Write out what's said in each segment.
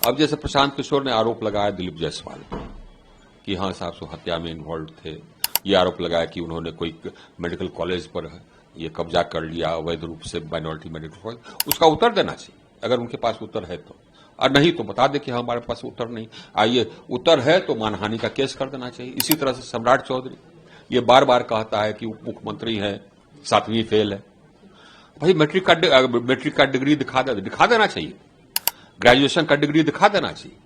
अब जैसे प्रशांत किशोर ने आरोप लगाया दिलीप जायसवाल पर कि हाँ साहब सो हत्या में इन्वॉल्व थे। ये आरोप लगाया कि उन्होंने कोई मेडिकल कॉलेज पर ये कब्जा कर लिया अवैध रूप से, माइनॉरिटी मेडिकल कॉलेज। उसका उत्तर देना चाहिए अगर उनके पास उत्तर है तो, और नहीं तो बता दे कि हाँ हमारे पास उत्तर नहीं। आइए उत्तर है तो मानहानि का केस कर देना चाहिए। इसी तरह से सम्राट चौधरी ये बार बार कहता है कि उप मुख्यमंत्री है, 7वीं फेल है। भाई मैट्रिक का डिग्री दिखा देना चाहिए, ग्रेजुएशन का डिग्री दिखा देना चाहिए।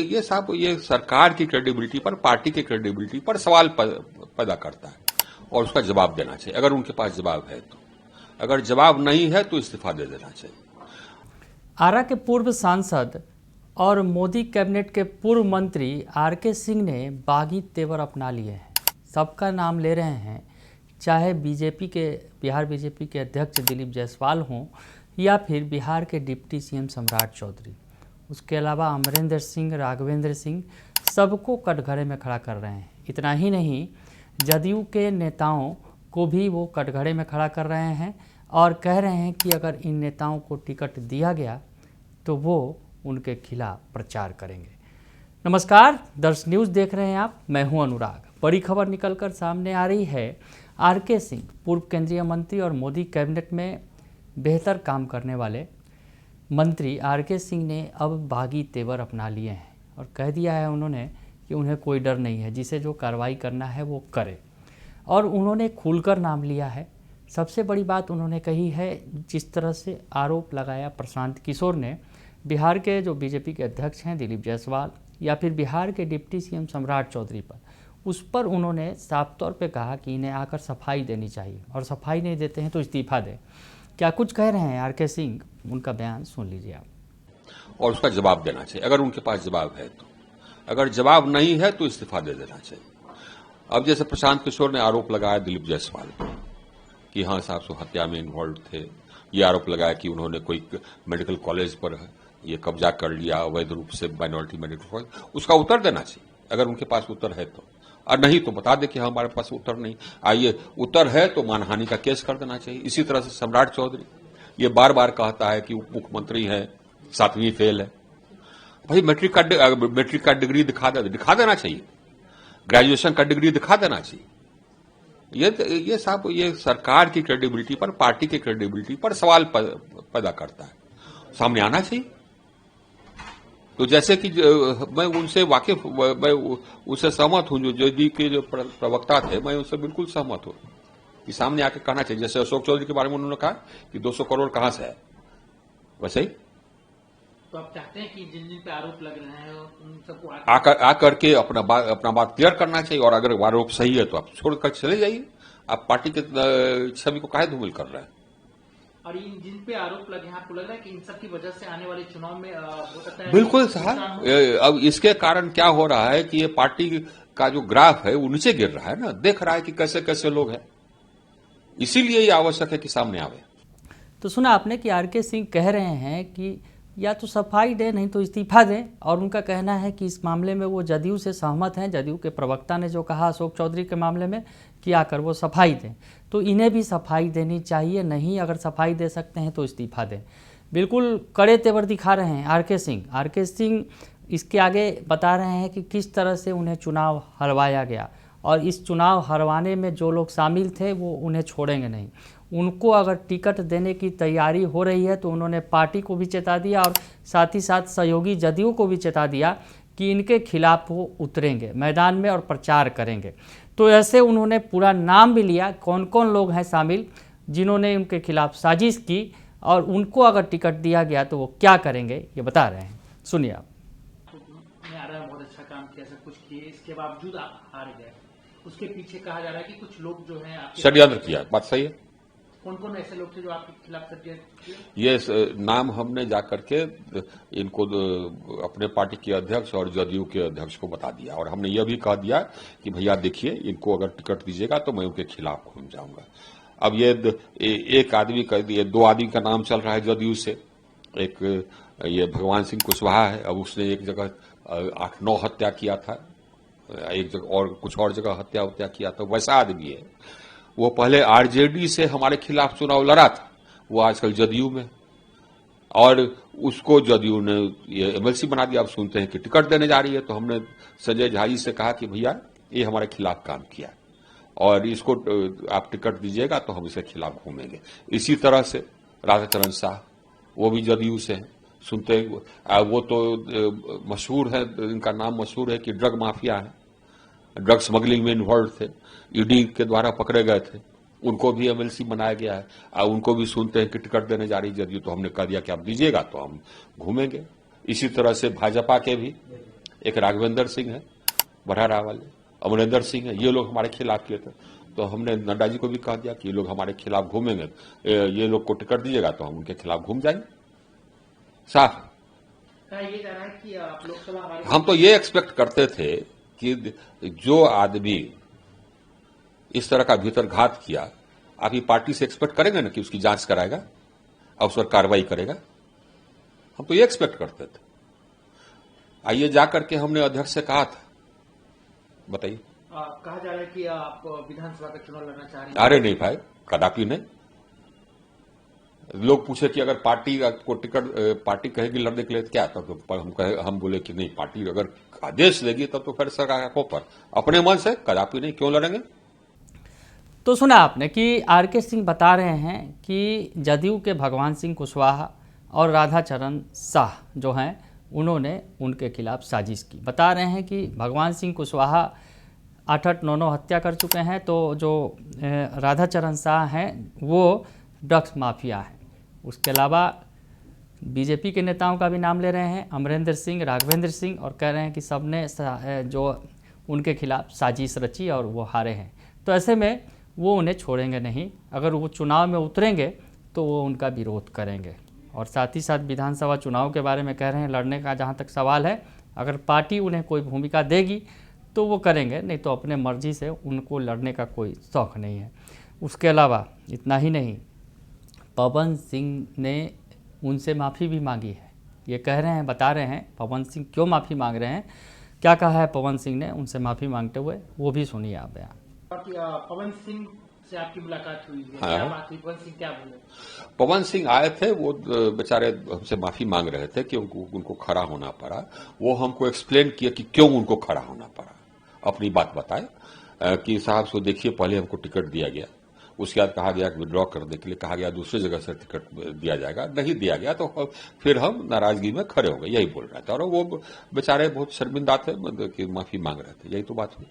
ये साहब ये सरकार की क्रेडिबिलिटी पर, पार्टी की क्रेडिबिलिटी पर सवाल पैदा करता है और उसका जवाब देना चाहिए अगर उनके पास जवाब है तो। अगर जवाब नहीं है तो इस्तीफा दे देना चाहिए। आरा के पूर्व सांसद और मोदी कैबिनेट के पूर्व मंत्री आर.के. सिंह ने बागी तेवर अपना लिए हैं। सबका नाम ले रहे हैं, चाहे बिहार बीजेपी के अध्यक्ष दिलीप जायसवाल हों या फिर बिहार के डिप्टी सीएम सम्राट चौधरी। उसके अलावा अमरेंद्र सिंह, राघवेंद्र सिंह सबको कटघरे में खड़ा कर रहे हैं। इतना ही नहीं, जदयू के नेताओं को भी वो कटघरे में खड़ा कर रहे हैं और कह रहे हैं कि अगर इन नेताओं को टिकट दिया गया तो वो उनके खिलाफ प्रचार करेंगे। नमस्कार, दर्श न्यूज़ देख रहे हैं आप, मैं हूं अनुराग। बड़ी खबर निकलकर सामने आ रही है। आर.के. सिंह, पूर्व केंद्रीय मंत्री और मोदी कैबिनेट में बेहतर काम करने वाले मंत्री आर.के. सिंह ने अब बागी तेवर अपना लिए हैं और कह दिया है उन्होंने कि उन्हें कोई डर नहीं है, जिसे जो कार्रवाई करना है वो करे। और उन्होंने खुलकर नाम लिया है। सबसे बड़ी बात उन्होंने कही है, जिस तरह से आरोप लगाया प्रशांत किशोर ने बिहार के जो बीजेपी के अध्यक्ष हैं दिलीप जायसवाल या फिर बिहार के डिप्टी सीएम सम्राट चौधरी पर, उस पर उन्होंने साफ तौर पे कहा कि इन्हें आकर सफाई देनी चाहिए और सफाई नहीं देते हैं तो इस्तीफा दें। क्या कुछ कह रहे हैं आर.के. सिंह, उनका बयान सुन लीजिए आप। और उसका जवाब देना चाहिए अगर उनके पास जवाब है तो। अगर जवाब नहीं है तो इस्तीफा दे देना चाहिए। अब जैसे प्रशांत किशोर ने आरोप लगाया दिलीप जायसवाल पर कि हाँ साहब सो हत्या में इन्वॉल्व थे। ये आरोप लगाया कि उन्होंने कोई मेडिकल कॉलेज पर ये कब्जा कर लिया अवैध रूप से, माइनॉरिटी मेडिकल कॉलेज। उसका उत्तर देना चाहिए अगर उनके पास उत्तर है तो, और नहीं तो बता दे कि हाँ हमारे पास उत्तर नहीं। आइए उत्तर है तो मानहानि का केस कर देना चाहिए। इसी तरह से सम्राट चौधरी ये बार बार कहता है कि उप मुख्यमंत्री है, 7वीं फेल है। भाई मैट्रिक का डिग्री दिखा देना चाहिए, ग्रेजुएशन का डिग्री दिखा देना चाहिए। ये साहब ये सरकार की क्रेडिबिलिटी पर, पार्टी की क्रेडिबिलिटी पर सवाल पैदा करता है, सामने आना चाहिए। तो जैसे कि मैं उनसे वाकिफ, मैं उससे सहमत हूं, जो जेडी के जो प्रवक्ता थे, मैं उनसे बिल्कुल सहमत हूं कि सामने आके कहना चाहिए। जैसे अशोक चौधरी के बारे में उन्होंने कहा कि 200 करोड़ कहां से है, वैसे ही तो आप चाहते हैं कि जिन जिन पे आरोप लग रहे हैं उन सबको आकर के अपना बात क्लियर करना चाहिए। और अगर आरोप सही है तो आप छोड़कर चले जाइए। आप पार्टी के छवि को काहे धूमिल कर रहे हैं? और इन जिन पे आरोप लगे हैं, आपको लग रहा है कि इन सब की वजह से आने वाले चुनाव में हो सकता है? बिल्कुल साहब। अब इसके कारण क्या हो रहा है कि ये पार्टी का जो ग्राफ है वो नीचे गिर रहा है ना, देख रहा है कि कैसे कैसे लोग हैं। इसीलिए ये आवश्यक है कि सामने आवे। तो सुना आपने कि आर.के. सिंह कह रहे हैं कि या तो सफाई दें, नहीं तो इस्तीफा दें। और उनका कहना है कि इस मामले में वो जदयू से सहमत हैं। जदयू के प्रवक्ता ने जो कहा अशोक चौधरी के मामले में कि आकर वो सफाई दें, तो इन्हें भी सफाई देनी चाहिए। नहीं अगर सफाई दे सकते हैं तो इस्तीफा दें। बिल्कुल कड़े तेवर दिखा रहे हैं आर.के. सिंह। आर.के. सिंह इसके आगे बता रहे हैं कि किस तरह से उन्हें चुनाव हरवाया गया और इस चुनाव हरवाने में जो लोग शामिल थे वो उन्हें छोड़ेंगे नहीं। उनको अगर टिकट देने की तैयारी हो रही है तो उन्होंने पार्टी को भी चेता दिया और साथ ही साथ सहयोगी जदयू को भी चेता दिया कि इनके खिलाफ वो उतरेंगे मैदान में और प्रचार करेंगे। तो ऐसे उन्होंने पूरा नाम भी लिया, कौन कौन लोग हैं शामिल जिन्होंने उनके खिलाफ साजिश की और उनको अगर टिकट दिया गया तो वो क्या करेंगे, ये बता रहे हैं। सुनिए आप। बहुत अच्छा काम किया, सब कुछ किए, इसके बावजूद आप हार गए। उसके पीछे कहा जा रहा है कि कुछ लोग जो हैं षड्यंत्र किया। बात सही है। कौन कौन ऐसे लोग थे जो आपके खिलाफ षड्यंत्र किए? ये नाम हमने जाकर के इनको अपने पार्टी के अध्यक्ष और जदयू के अध्यक्ष को बता दिया और हमने यह भी कह दिया कि भैया देखिए, इनको अगर टिकट दीजिएगा तो मैं उनके खिलाफ घूम जाऊंगा। अब ये एक आदमी का, ये 2 आदमी का नाम चल रहा है जदयू से। एक ये भगवान सिंह कुशवाहा है। अब उसने एक जगह 8-9 हत्या किया था, एक जगह और कुछ और जगह हत्या किया था। वैसा आदमी है। वो पहले आरजेडी से हमारे खिलाफ चुनाव लड़ा था, वो आजकल जदयू में। और उसको जदयू ने ये एमएलसी बना दिया। अब सुनते हैं कि टिकट देने जा रही है। तो हमने संजय झा जी से कहा कि भैया ये हमारे खिलाफ काम किया और इसको आप टिकट दीजिएगा तो हम इसके खिलाफ घूमेंगे। इसी तरह से राधाचरण शाह, वो भी जदयू से हैं। सुनते वो तो मशहूर है, इनका नाम मशहूर है कि ड्रग माफिया है, ड्रग स्मगलिंग में इन्वॉल्व थे, ईडी के द्वारा पकड़े गए थे। उनको भी एमएलसी बनाया गया है। उनको भी सुनते हैं कि टिकट देने जा रही जदयू। तो हमने कह दिया कि आप दीजिएगा तो हम घूमेंगे। इसी तरह से भाजपा के भी एक राघवेंद्र सिंह है, बरहरा वाले, अमरेंद्र सिंह है, ये लोग हमारे खिलाफ किए थे। तो हमने नड्डा जी को भी कह दिया कि ये लोग हमारे खिलाफ घूमेंगे, ये लोग को टिकट दीजिएगा तो हम उनके खिलाफ घूम जाएंगे। साफ कहा ये जा रहा है कि आप लोकसभा हमारे हम तो ये एक्सपेक्ट करते थे कि जो आदमी इस तरह का भीतर घात किया, आप ये पार्टी से एक्सपेक्ट करेंगे ना कि उसकी जांच कराएगा और उस पर कार्रवाई करेगा। हम तो ये एक्सपेक्ट करते थे। आइए जाकर के हमने अध्यक्ष से कहा था, बताइए। कहा जा रहा है कि आप विधानसभा का चुनाव लड़ना चाह रहे हैं। अरे नहीं भाई, कदापि नहीं। लोग पूछे कि अगर पार्टी को टिकट पार्टी कहेगी लड़ने के लिए तो क्या, तब हम बोले कि नहीं, पार्टी अगर आदेश देगी तब तो फिर सरकार को पर अपने मन से कदापि नहीं, क्यों लड़ेंगे। तो सुना आपने कि आरके सिंह बता रहे हैं कि जदयू के भगवान सिंह कुशवाहा और राधाचरण शाह जो हैं उन्होंने उनके खिलाफ साजिश की। बता रहे हैं कि भगवान सिंह कुशवाहा 8-9 हत्या कर चुके हैं, तो जो राधाचरण शाह हैं वो ड्रग्स माफिया हैं। उसके अलावा बीजेपी के नेताओं का भी नाम ले रहे हैं, अमरेंद्र सिंह, राघवेंद्र सिंह, और कह रहे हैं कि सबने जो उनके खिलाफ साजिश रची और वो हारे हैं। तो ऐसे में वो उन्हें छोड़ेंगे नहीं। अगर वो चुनाव में उतरेंगे तो वो उनका विरोध करेंगे। और साथ ही साथ विधानसभा चुनाव के बारे में कह रहे हैं, लड़ने का जहाँ तक सवाल है, अगर पार्टी उन्हें कोई भूमिका देगी तो वो करेंगे, नहीं तो अपने मर्जी से उनको लड़ने का कोई शौक़ नहीं है। उसके अलावा इतना ही नहीं, पवन सिंह ने उनसे माफ़ी भी मांगी है। ये कह रहे हैं, बता रहे हैं पवन सिंह क्यों माफ़ी मांग रहे हैं, क्या कहा है पवन सिंह ने उनसे माफ़ी मांगते हुए, वो भी सुनिए आप बयान। पवन सिंह से आपकी मुलाकात हुई है, हाँ। क्या बात हुई, पवन सिंह क्या बोले? पवन सिंह आए थे, वो बेचारे हमसे माफी मांग रहे थे कि उनको खड़ा होना पड़ा। वो हमको एक्सप्लेन किया कि क्यों उनको खड़ा होना पड़ा, अपनी बात बताए कि साहब सो देखिए, पहले हमको टिकट दिया गया, उसके बाद कहा गया कि विड्रॉ करने के लिए कहा गया, दूसरी जगह से टिकट दिया जाएगा, नहीं दिया गया तो फिर हम नाराजगी में खड़े हो गए, यही बोल रहे थे। और वो बेचारे बहुत शर्मिंदा थे कि माफी मांग रहे थे, यही तो बात हुई।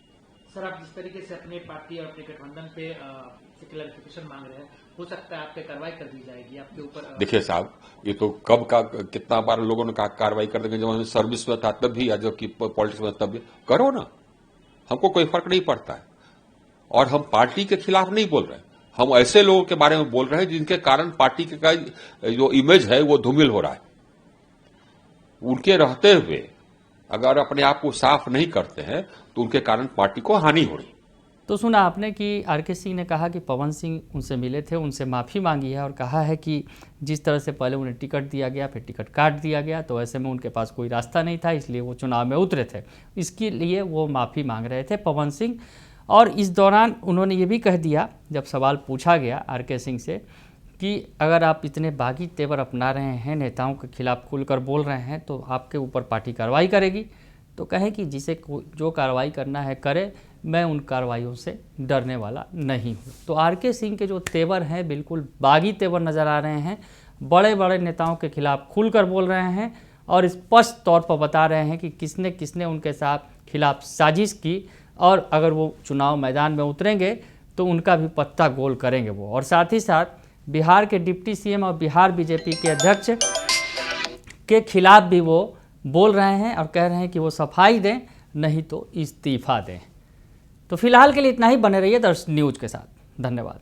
सर, आप जिस तरीके से अपने पार्टी और अपने गठबंधन पे क्लैरिफिकेशन मांग रहे हैं, हो सकता है आप पे कार्रवाई कर दी जाएगी आपके ऊपर। देखिए साहब, ये तो कब का कितना बार लोगों ने कहा कार्रवाई कर देंगे, जब हम सर्विस में था तब भी, या जबकि पॉलिटिक्स में तब भी। करो ना, हमको कोई फर्क नहीं पड़ता है। और हम पार्टी के खिलाफ नहीं बोल रहे, हम ऐसे लोगों के बारे में बोल रहे हैं जिनके कारण पार्टी का जो इमेज है वो धूमिल हो रहा है। उनके रहते हुए अगर अपने आप को साफ नहीं करते हैं तो उनके कारण पार्टी को हानि हो रही। तो सुना आपने कि आरके सिंह ने कहा कि पवन सिंह उनसे मिले थे, उनसे माफ़ी मांगी है और कहा है कि जिस तरह से पहले उन्हें टिकट दिया गया, फिर टिकट काट दिया गया, तो ऐसे में उनके पास कोई रास्ता नहीं था, इसलिए वो चुनाव में उतरे थे, इसके लिए वो माफ़ी मांग रहे थे पवन सिंह। और इस दौरान उन्होंने ये भी कह दिया, जब सवाल पूछा गया आरके सिंह से कि अगर आप इतने बागी तेवर अपना रहे हैं, नेताओं के खिलाफ खुलकर बोल रहे हैं, तो आपके ऊपर पार्टी कार्रवाई करेगी। तो कहें कि जिसे जो कार्रवाई करना है करे, मैं उन कार्रवाइयों से डरने वाला नहीं हूँ। तो आरके सिंह के जो तेवर हैं बिल्कुल बागी तेवर नज़र आ रहे हैं, बड़े बड़े नेताओं के खिलाफ खुलकर बोल रहे हैं और स्पष्ट तौर पर बता रहे हैं कि किसने किसने उनके साथ खिलाफ साजिश की, और अगर वो चुनाव मैदान में उतरेंगे तो उनका भी पत्ता गोल करेंगे वो। और साथ ही साथ बिहार के डिप्टी सीएम और बिहार बीजेपी के अध्यक्ष के खिलाफ भी वो बोल रहे हैं और कह रहे हैं कि वो सफाई दें, नहीं तो इस्तीफा दें। तो फिलहाल के लिए इतना ही, बने रहिए दर्शन न्यूज़ के साथ। धन्यवाद।